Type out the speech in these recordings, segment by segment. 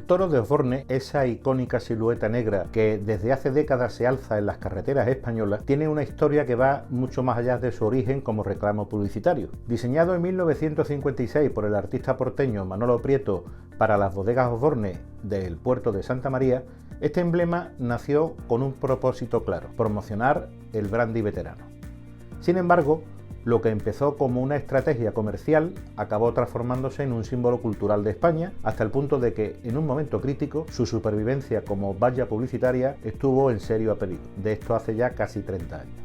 toro de Osborne, esa icónica silueta negra que desde hace décadas se alza en las carreteras españolas, tiene una historia que va mucho más allá de su origen como reclamo publicitario. Diseñado en 1956 por el artista porteño Manolo Prieto para las bodegas Osborne del puerto de Santa María, este emblema nació con un propósito claro: promocionar el brandy veterano. Sin embargo, lo que empezó como una estrategia comercial acabó transformándose en un símbolo cultural de España, hasta el punto de que, en un momento crítico, su supervivencia como valla publicitaria estuvo en serio peligro. De esto hace ya casi 30 años.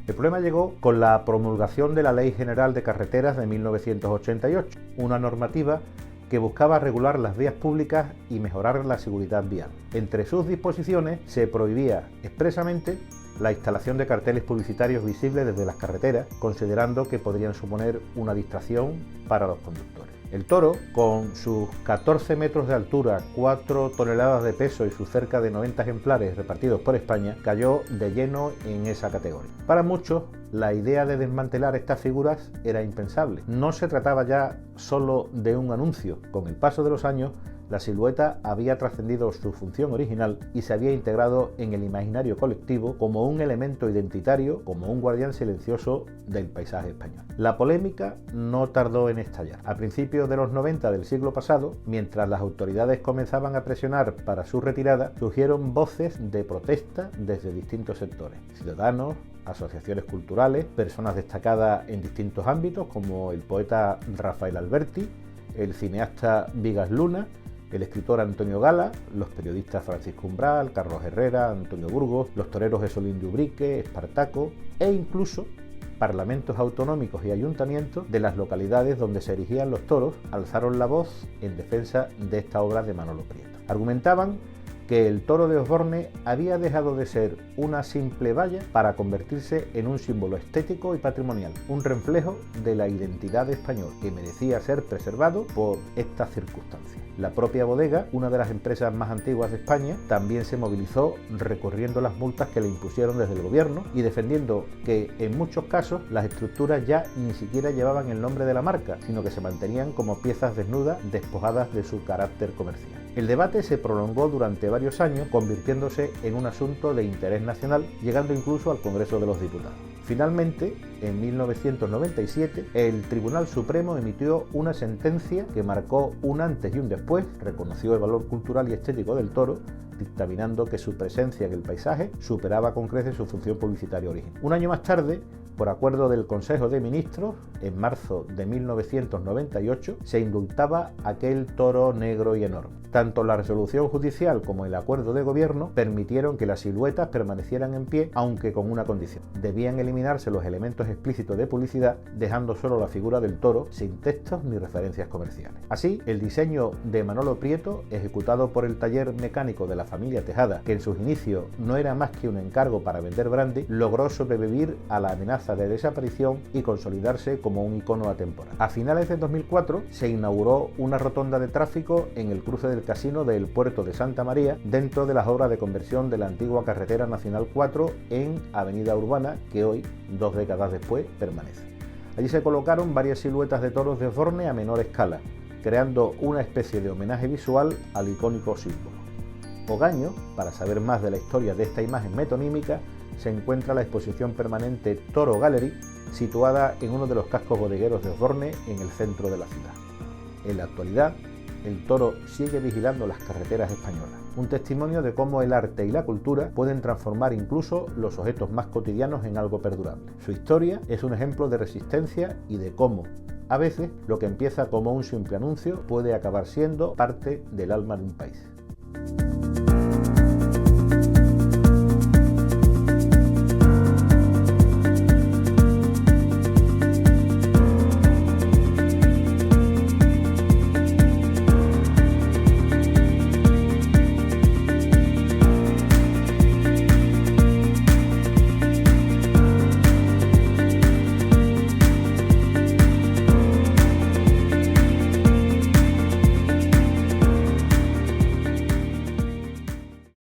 El problema llegó con la promulgación de la Ley General de Carreteras de 1988, una normativa que buscaba regular las vías públicas y mejorar la seguridad vial. Entre sus disposiciones se prohibía expresamente la instalación de carteles publicitarios visibles desde las carreteras, considerando que podrían suponer una distracción para los conductores. El toro, con sus 14 metros de altura, 4 toneladas de peso y sus cerca de 90 ejemplares repartidos por España, cayó de lleno en esa categoría. Para muchos, la idea de desmantelar estas figuras era impensable. No se trataba ya solo de un anuncio. Con el paso de los años, la silueta había trascendido su función original y se había integrado en el imaginario colectivo como un elemento identitario, como un guardián silencioso del paisaje español. La polémica no tardó en estallar. A principios de los 90 del siglo pasado, mientras las autoridades comenzaban a presionar para su retirada, surgieron voces de protesta desde distintos sectores: ciudadanos, asociaciones culturales, personas destacadas en distintos ámbitos como el poeta Rafael Alberti, el cineasta Vigas Luna, el escritor Antonio Gala, los periodistas Francisco Umbral, Carlos Herrera, Antonio Burgos, los toreros Esolín de Ubrique, Espartaco e incluso parlamentos autonómicos y ayuntamientos de las localidades donde se erigían los toros alzaron la voz en defensa de esta obra de Manolo Prieto. Argumentaban que el toro de Osborne había dejado de ser una simple valla para convertirse en un símbolo estético y patrimonial, un reflejo de la identidad española que merecía ser preservado por estas circunstancias. La propia bodega, una de las empresas más antiguas de España, también se movilizó recurriendo las multas que le impusieron desde el gobierno y defendiendo que en muchos casos las estructuras ya ni siquiera llevaban el nombre de la marca, sino que se mantenían como piezas desnudas despojadas de su carácter comercial. El debate se prolongó durante varios años, convirtiéndose en un asunto de interés nacional, llegando incluso al Congreso de los Diputados. Finalmente, en 1997, el Tribunal Supremo emitió una sentencia que marcó un antes y un después, reconoció el valor cultural y estético del toro, dictaminando que su presencia en el paisaje superaba con creces su función publicitaria original. Un año más tarde, por acuerdo del Consejo de Ministros, en marzo de 1998, se indultaba aquel toro negro y enorme. Tanto la resolución judicial como el acuerdo de gobierno permitieron que las siluetas permanecieran en pie, aunque con una condición: debían eliminarse los elementos explícitos de publicidad, dejando solo la figura del toro sin textos ni referencias comerciales. Así, el diseño de Manolo Prieto, ejecutado por el taller mecánico de la familia Tejada, que en sus inicios no era más que un encargo para vender brandy, logró sobrevivir a la amenaza de desaparición y consolidarse como un icono atemporal. A finales de 2004 se inauguró una rotonda de tráfico en el cruce del casino del puerto de Santa María, dentro de las obras de conversión de la antigua carretera nacional 4 en avenida urbana, que hoy, 2 décadas después, permanece. Allí se colocaron varias siluetas de toros de Osborne a menor escala, creando una especie de homenaje visual al icónico símbolo. Ogaño, para saber más de la historia de esta imagen metonímica, se encuentra la exposición permanente Toro Gallery, situada en uno de los cascos bodegueros de Osborne, en el centro de la ciudad. En la actualidad, el toro sigue vigilando las carreteras españolas, un testimonio de cómo el arte y la cultura pueden transformar incluso los objetos más cotidianos en algo perdurable. Su historia es un ejemplo de resistencia y de cómo, a veces, lo que empieza como un simple anuncio puede acabar siendo parte del alma de un país.